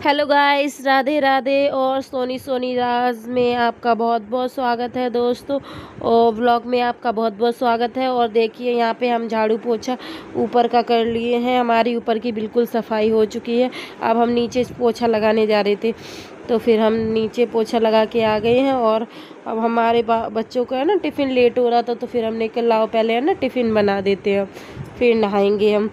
Hello guys, Radhe Radhe और सोनी सोनी राज में आपका बहुत बहुत स्वागत है दोस्तों। और व्लॉग में आपका बहुत बहुत स्वागत है। और देखिए यहाँ पे हम झाड़ू पोछा ऊपर का कर लिए हैं। हमारी ऊपर की बिल्कुल सफाई हो चुकी है। अब हम नीचे पोछा लगाने जा रहे थे, तो फिर हम नीचे पोछा लगा के आ गए हैं। और अब हमारे बच्चों को है ना टिफ़िन लेट हो रहा था, तो फिर हमने कहा लाओ पहले है ना टिफ़िन बना देते हैं, फिर नहाएंगे हम।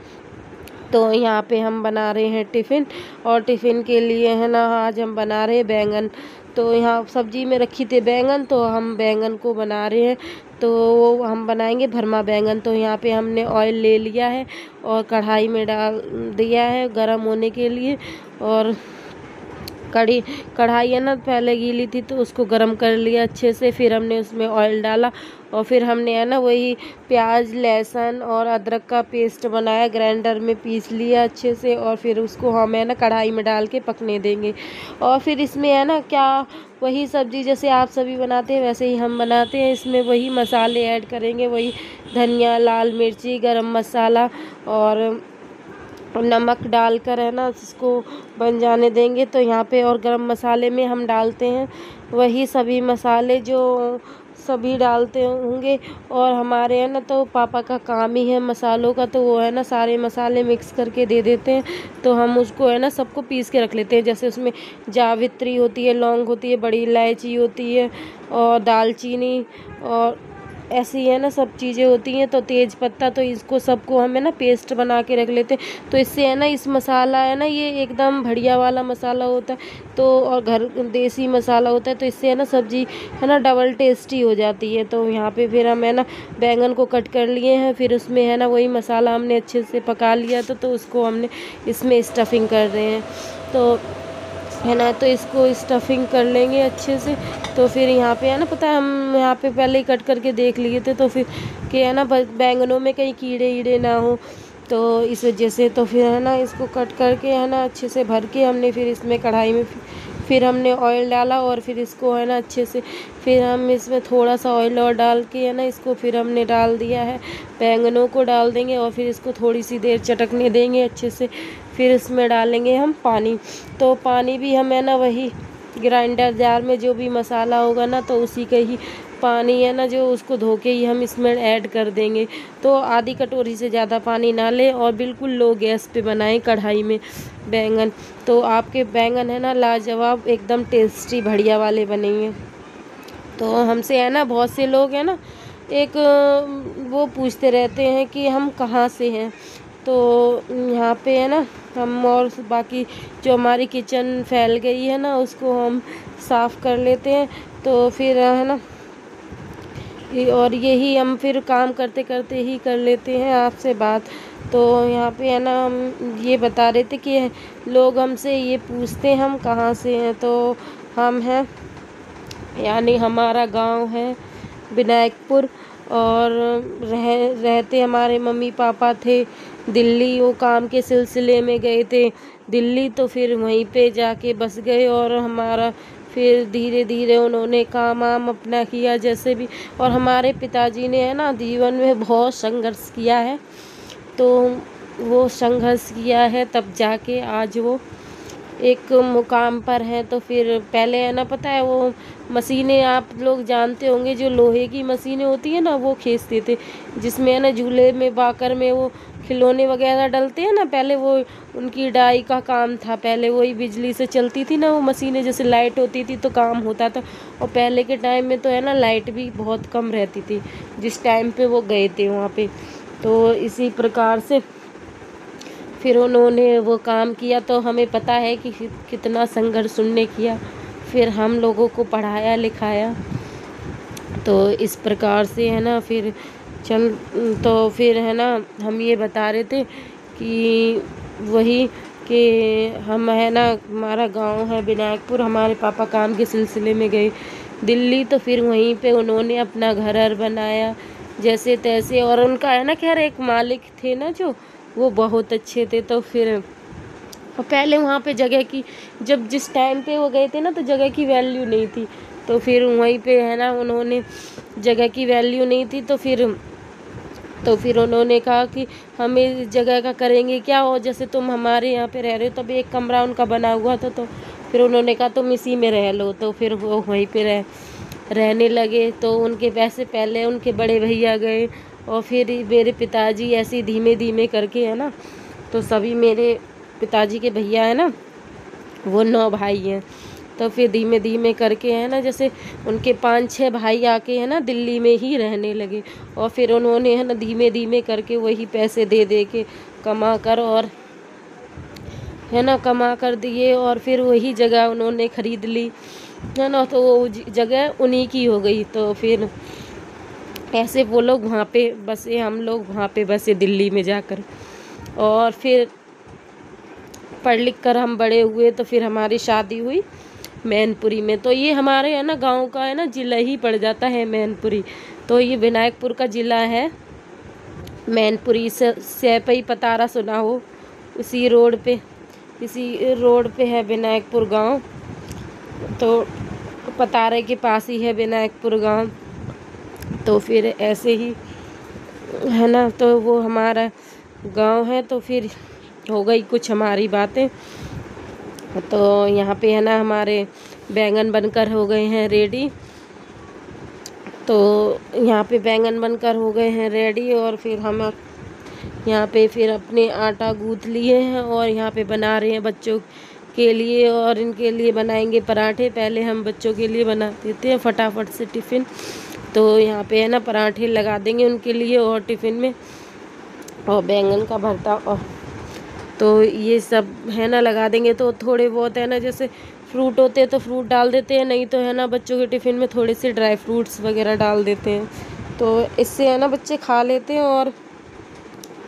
तो यहाँ पे हम बना रहे हैं टिफ़िन। और टिफ़िन के लिए है ना आज हम बना रहे हैं बैंगन। तो यहाँ सब्जी में रखी थी बैंगन, तो हम बैंगन को बना रहे हैं। तो वो हम बनाएंगे भरमा बैंगन। तो यहाँ पे हमने ऑयल ले लिया है और कढ़ाई में डाल दिया है गरम होने के लिए। और कढ़ाई है ना पहले गीली थी, तो उसको गरम कर लिया अच्छे से। फिर हमने उसमें ऑयल डाला और फिर हमने है ना वही प्याज लहसुन और अदरक का पेस्ट बनाया, ग्राइंडर में पीस लिया अच्छे से। और फिर उसको हम है ना कढ़ाई में डाल के पकने देंगे। और फिर इसमें है ना क्या वही सब्ज़ी जैसे आप सभी बनाते हैं वैसे ही हम बनाते हैं। इसमें वही मसाले ऐड करेंगे, वही धनिया, लाल मिर्ची, गरम मसाला और नमक डालकर है ना इसको बन जाने देंगे। तो यहाँ पे और गरम मसाले में हम डालते हैं वही सभी मसाले जो सभी डालते होंगे। और हमारे है ना तो पापा का काम ही है मसालों का, तो वो है ना सारे मसाले मिक्स करके दे देते हैं। तो हम उसको है ना सबको पीस के रख लेते हैं। जैसे उसमें जावित्री होती है, लौंग होती है, बड़ी इलायची होती है और दालचीनी और ऐसी है ना सब चीज़ें होती हैं। तो तेज पत्ता, तो इसको सबको हम है ना पेस्ट बना के रख लेते हैं। तो इससे है ना इस मसाला है ना ये एकदम बढ़िया वाला मसाला होता है। तो और घर देसी मसाला होता है, तो इससे है ना सब्जी है ना डबल टेस्टी हो जाती है। तो यहाँ पे फिर हम है ना बैंगन को कट कर लिए हैं। फिर उसमें है ना वही मसाला हमने अच्छे से पका लिया था, तो उसको हमने इसमें स्टफिंग कर रहे हैं। तो है ना तो इसको स्टफिंग कर लेंगे अच्छे से। तो फिर यहाँ पे है ना पता है हम यहाँ पे पहले ही कट करके देख लिए थे, तो फिर कि है ना बैंगनों में कहीं कीड़े ईड़े ना हो, तो इस वजह से। तो फिर है ना इसको कट करके है ना अच्छे से भर के हमने फिर इसमें कढ़ाई में फिर हमने ऑयल डाला। और फिर इसको है ना अच्छे से फिर हम इसमें थोड़ा सा ऑयल और डाल के है ना इसको फिर हमने डाल दिया है, बैंगनों को डाल देंगे। और फिर इसको थोड़ी सी देर चटकने देंगे अच्छे से। फिर इसमें डालेंगे हम पानी। तो पानी भी हम है ना वही ग्राइंडर जार में जो भी मसाला होगा ना, तो उसी का ही पानी है ना जो उसको धो के ही हम इसमें ऐड कर देंगे। तो आधी कटोरी से ज़्यादा पानी ना लें और बिल्कुल लो गैस पे बनाएं कढ़ाई में बैंगन। तो आपके बैंगन है ना लाजवाब एकदम टेस्टी बढ़िया वाले बनेंगे। तो हमसे है ना बहुत से लोग हैं ना एक वो पूछते रहते हैं कि हम कहाँ से हैं। तो यहाँ पे है ना हम और बाकी जो हमारी किचन फैल गई है ना उसको हम साफ़ कर लेते हैं। तो फिर है ना और यही हम फिर काम करते करते ही कर लेते हैं आपसे बात। तो यहाँ पे है ना हम ये बता रहे थे कि लोग हमसे ये पूछते हैं हम कहाँ से हैं। तो हम हैं यानी हमारा गांव है विनायकपुर। और रहते हमारे मम्मी पापा थे दिल्ली, वो काम के सिलसिले में गए थे दिल्ली, तो फिर वहीं पे जाके बस गए। और हमारा फिर धीरे धीरे उन्होंने काम वाम अपना किया जैसे भी। और हमारे पिताजी ने है ना जीवन में बहुत संघर्ष किया है, तो वो संघर्ष किया है तब जाके आज वो एक मुकाम पर हैं। तो फिर पहले है ना पता है वो मशीनें आप लोग जानते होंगे, जो लोहे की मशीनें होती है ना वो खींचते थे, जिसमें है ना झूले में बाकर में वो खिलौने वगैरह डलते हैं ना। पहले वो उनकी डाई का काम था, पहले वही बिजली से चलती थी ना वो मशीनें, जैसे लाइट होती थी तो काम होता था। और पहले के टाइम में तो है ना लाइट भी बहुत कम रहती थी जिस टाइम पे वो गए थे वहाँ पे। तो इसी प्रकार से फिर उन्होंने वो काम किया। तो हमें पता है कि कितना संघर्ष उन्होंने किया, फिर हम लोगों को पढ़ाया लिखाया। तो इस प्रकार से है ना फिर तो फिर है ना हम ये बता रहे थे कि वही कि हम है ना हमारा गांव है विनायकपुर, हमारे पापा काम के सिलसिले में गए दिल्ली, तो फिर वहीं पे उन्होंने अपना घर बनाया जैसे तैसे। और उनका है ना खैर एक मालिक थे ना जो वो बहुत अच्छे थे। तो फिर और पहले वहाँ पे जगह की जब जिस टाइम पे वो गए थे ना तो जगह की वैल्यू नहीं थी। तो फिर वहीं पे है ना उन्होंने जगह की वैल्यू नहीं थी, तो फिर तो फिर उन्होंने कहा कि हम इस जगह का करेंगे क्या, और जैसे तुम हमारे यहाँ पे रह रहे हो, तब एक कमरा उनका बना हुआ था, तो फिर उन्होंने कहा तुम इसी में रह लो। तो फिर वो वहीं पे रहने लगे। तो उनके पैसे पहले उनके बड़े भैया गए, और फिर मेरे पिताजी ऐसे धीमे धीमे करके है ना, तो सभी मेरे पिताजी के भैया है ना, वो 9 भाई हैं। तो फिर धीमे धीमे करके है ना, जैसे उनके 5-6 भाई आके है ना दिल्ली में ही रहने लगे, और फिर उन्होंने है ना धीमे धीमे करके वही पैसे दे दे के कमा कर, और है ना कमा कर दिए, और फिर वही जगह उन्होंने खरीद ली है ना, तो वो जगह उन्हीं की हो गई। तो फिर ऐसे वो लोग वहाँ पे बसे, हम लोग वहाँ पे बसे दिल्ली में जाकर, और फिर पढ़ लिख कर हम बड़े हुए। तो फिर हमारी शादी हुई मैनपुरी में। तो ये हमारे है ना गांव का है ना ज़िला ही पड़ जाता है मैनपुरी। तो ये विनायकपुर का ज़िला है मैनपुरी। सैपई पतारा सुना हो, इसी रोड पे है विनायकपुर गांव। तो पतारे के पास ही है विनायकपुर गांव। तो फिर ऐसे ही है ना, तो वो हमारा गांव है। तो फिर हो गई कुछ हमारी बातें। तो यहाँ पे है ना हमारे बैंगन बनकर हो गए हैं रेडी। तो यहाँ पे बैंगन बनकर हो गए हैं रेडी, और फिर हम यहाँ पे फिर अपने आटा गूँथ लिए हैं, और यहाँ पे बना रहे हैं बच्चों के लिए, और इनके लिए बनाएंगे पराठे। पहले हम बच्चों के लिए बना देते हैं फटाफट से टिफ़िन। तो यहाँ पे है ना पराठे लगा देंगे उनके लिए और टिफ़िन में, और बैंगन का भरता, और तो ये सब है ना लगा देंगे। तो थोड़े बहुत है ना जैसे फ्रूट होते हैं तो फ्रूट डाल देते हैं, नहीं तो है ना बच्चों के टिफ़िन में थोड़े से ड्राई फ्रूट्स वगैरह डाल देते हैं। तो इससे है ना बच्चे खा लेते हैं, और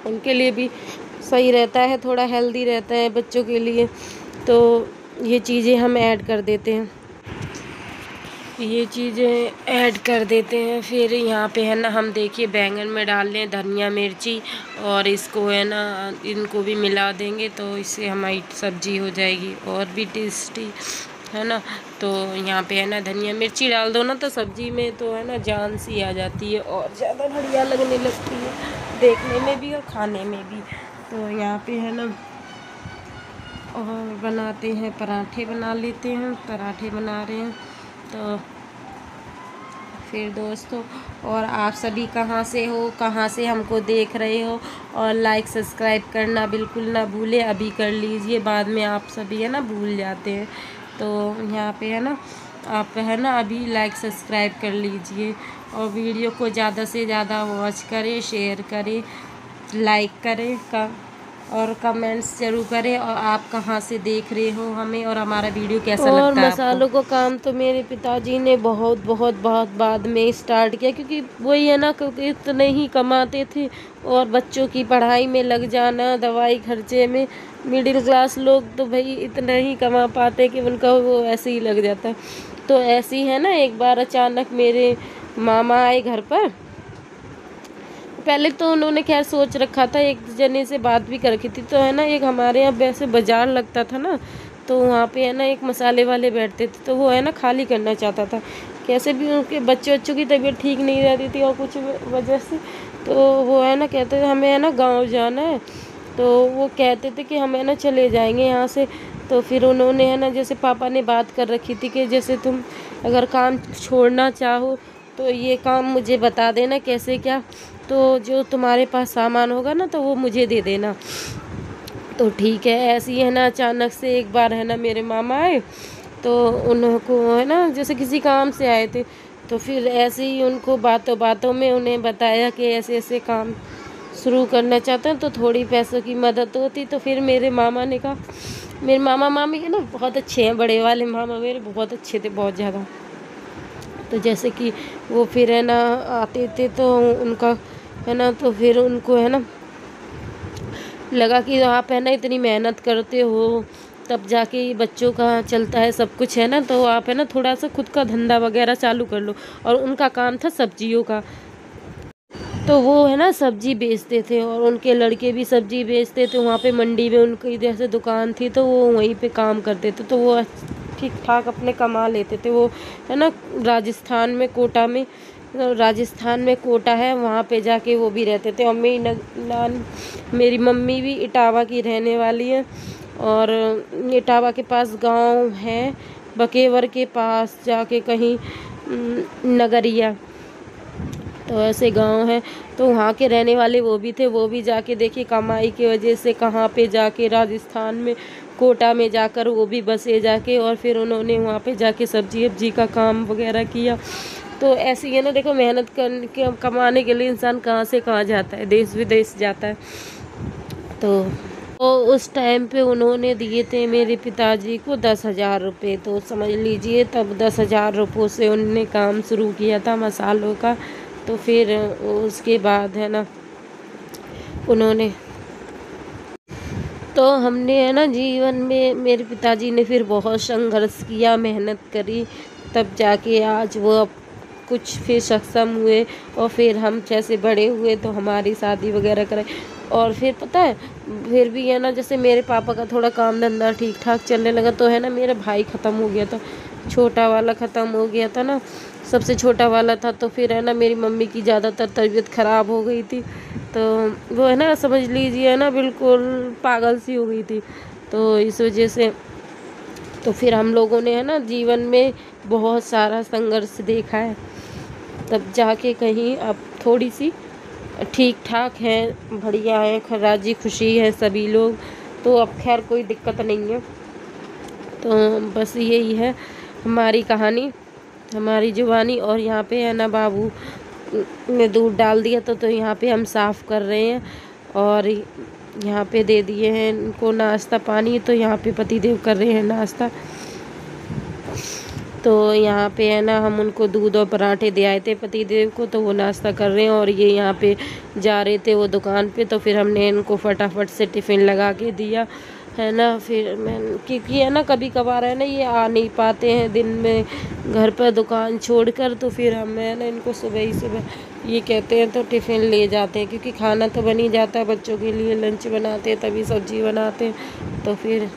उनके लिए भी सही रहता है, थोड़ा हेल्दी रहता है बच्चों के लिए। तो ये चीज़ें हम ऐड कर देते हैं, फिर यहाँ पे है ना हम देखिए बैंगन में डाल लें धनिया मिर्ची, और इसको है ना इनको भी मिला देंगे, तो इससे हमारी सब्जी हो जाएगी और भी टेस्टी है ना। तो यहाँ पे है ना धनिया मिर्ची डाल दो ना, तो सब्जी में तो है ना जान सी आ जाती है, और ज़्यादा बढ़िया लगने लगती है देखने में भी और खाने में भी। तो यहाँ पे है ना और बनाते हैं पराठे, बना लेते हैं, पराठे बना रहे हैं। तो फिर दोस्तों, और आप सभी कहाँ से हो, कहाँ से हमको देख रहे हो, और लाइक सब्सक्राइब करना बिल्कुल ना भूलें, अभी कर लीजिए, बाद में आप सभी है ना भूल जाते हैं। तो यहाँ पे है ना आप है ना अभी लाइक सब्सक्राइब कर लीजिए, और वीडियो को ज़्यादा से ज़्यादा वॉच करें, शेयर करें, लाइक करें और कमेंट्स जरूर करें, और आप कहाँ से देख रहे हो हमें, और हमारा वीडियो कैसा लगता है। और मसालों का काम तो मेरे पिताजी ने बहुत बाद में स्टार्ट किया, क्योंकि वही है ना, क्योंकि इतने ही कमाते थे, और बच्चों की पढ़ाई में लग जाना, दवाई खर्चे में, मिडिल क्लास लोग तो भाई इतना ही कमा पाते कि उनका वो ऐसे ही लग जाता। तो ऐसे ही है ना एक बार अचानक मेरे मामा आए घर पर। पहले तो उन्होंने खैर सोच रखा था, एक जने से बात भी कर रखी थी। तो है ना एक हमारे यहाँ वैसे बाज़ार लगता था ना, तो वहाँ पे है ना एक मसाले वाले बैठते थे, तो वो है ना खाली करना चाहता था। कैसे भी उनके बच्चों की तबीयत ठीक नहीं रहती थी और कुछ वजह से, तो वो है ना कहते थे हमें है ना गाँव जाना है। तो वो कहते थे कि हम है ना चले जाएंगे यहाँ से। तो फिर उन्होंने है ना जैसे पापा ने बात कर रखी थी कि जैसे तुम अगर काम छोड़ना चाहो तो ये काम मुझे बता देना कैसे क्या, तो जो तुम्हारे पास सामान होगा ना तो वो मुझे दे देना। तो ठीक है। ऐसे ही है ना अचानक से एक बार है ना मेरे मामा आए, तो उनको है ना जैसे किसी काम से आए थे, तो फिर ऐसे ही उनको बातों में उन्हें बताया कि ऐसे ऐसे काम शुरू करना चाहते हैं, तो थोड़ी पैसों की मदद होती। तो फिर मेरे मामा ने कहा, मेरे मामा मामी है ना बहुत अच्छे हैं, बड़े वाले मामा मेरे बहुत अच्छे थे, बहुत ज़्यादा। तो जैसे कि वो फिर है ना आते थे तो उनका है ना, तो फिर उनको है ना लगा कि आप है ना इतनी मेहनत करते हो तब जाके बच्चों का चलता है सब कुछ है ना, तो आप है ना थोड़ा सा खुद का धंधा वगैरह चालू कर लो। और उनका काम था सब्जियों का, तो वो है ना सब्जी बेचते थे, और उनके लड़के भी सब्जी बेचते थे। वहाँ पे मंडी में उनकी जैसे दुकान थी, तो वो वहीं पे काम करते थे, तो वो ठीक ठाक अपने कमा लेते थे। वो है ना राजस्थान में कोटा में राजस्थान में कोटा है, वहाँ पे जाके वो भी रहते थे। और मेरी मम्मी भी इटावा की रहने वाली है, और इटावा के पास गांव है, बकेवर के पास जाके कहीं नगरिया, तो ऐसे गांव है। तो वहाँ के रहने वाले वो भी थे, वो भी जाके देखिए कमाई की वजह से कहाँ पे जाके राजस्थान में कोटा में जाकर वो भी बसे जाके, और फिर उन्होंने वहाँ पे जाके सब्जी वब्जी का काम वगैरह किया। तो ऐसे ही है ना, देखो मेहनत करने के कमाने के लिए इंसान कहाँ से कहाँ जाता है, देश विदेश जाता है। तो उस टाइम पे उन्होंने दिए थे मेरे पिताजी को 10,000 रुपये। तो समझ लीजिए तब 10,000 रुपयों से उनने काम शुरू किया था मसालों का। तो फिर उसके बाद है ना उन्होंने, तो हमने है ना जीवन में, मेरे पिताजी ने फिर बहुत संघर्ष किया, मेहनत करी, तब जाके आज वो अब कुछ फिर सक्षम हुए। और फिर हम जैसे बड़े हुए तो हमारी शादी वगैरह कराई। और फिर पता है, फिर भी है ना, जैसे मेरे पापा का थोड़ा काम धंधा ठीक ठाक चलने लगा, तो है ना मेरा भाई ख़त्म हो गया था, छोटा वाला ख़त्म हो गया था ना, सबसे छोटा वाला था। तो फिर है ना मेरी मम्मी की ज़्यादातर तबीयत ख़राब हो गई थी, तो वो है ना समझ लीजिए है ना बिल्कुल पागल सी हो गई थी। तो इस वजह से तो फिर हम लोगों ने है ना जीवन में बहुत सारा संघर्ष देखा है, तब जाके कहीं अब थोड़ी सी ठीक ठाक है, बढ़िया है, राजी खुशी है सभी लोग। तो अब खैर कोई दिक्कत नहीं है। तो बस यही है हमारी कहानी, हमारी जुबानी। और यहाँ पे है ना बाबू ने दूध डाल दिया, तो यहाँ पे हम साफ़ कर रहे हैं, और यहाँ पे दे दिए हैं इनको नाश्ता पानी। तो यहाँ पे पतिदेव कर रहे हैं नाश्ता। तो यहाँ पे है ना हम उनको दूध और पराठे दे आए थे पतिदेव को, तो वो नाश्ता कर रहे हैं, और ये यहाँ पे जा रहे थे वो दुकान पे। तो फिर हमने इनको फटाफट से टिफ़िन लगा के दिया है ना। फिर मैं, क्योंकि है ना कभी कभार है ना ये आ नहीं पाते हैं दिन में घर पर दुकान छोड़कर, तो फिर हम है ना इनको सुबह ही सुबह ये कहते हैं तो टिफ़िन ले जाते हैं, क्योंकि खाना तो बन ही जाता है बच्चों के लिए, लंच बनाते हैं तभी सब्जी बनाते हैं। तो फिर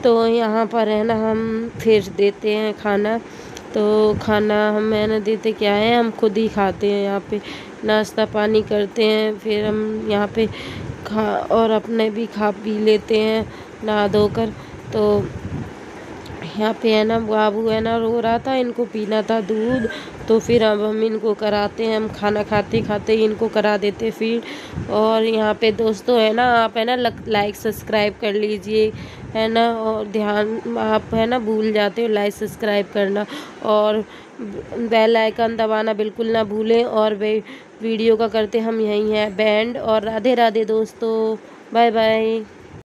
तो यहाँ पर है ना हम फिर देते हैं खाना। तो खाना हम है ना देते क्या है, हम खुद ही खाते हैं, यहाँ पे नाश्ता पानी करते हैं, फिर हम यहाँ पे और अपने भी खा पी लेते हैं नहा धोकर। तो यहाँ पे है ना बाबू है ना रो रहा था, इनको पीना था दूध, तो फिर अब हम इनको कराते हैं, हम खाना खाते खाते ही इनको करा देते फिर। और यहाँ पे दोस्तों है ना, आप है ना लाइक सब्सक्राइब कर लीजिए है ना, और ध्यान आप है ना भूल जाते हो लाइक सब्सक्राइब करना, और बेल आइकन दबाना बिल्कुल ना भूलें। और वीडियो का करते हम यही हैं बैंड। और राधे राधे दोस्तों, बाय बाय।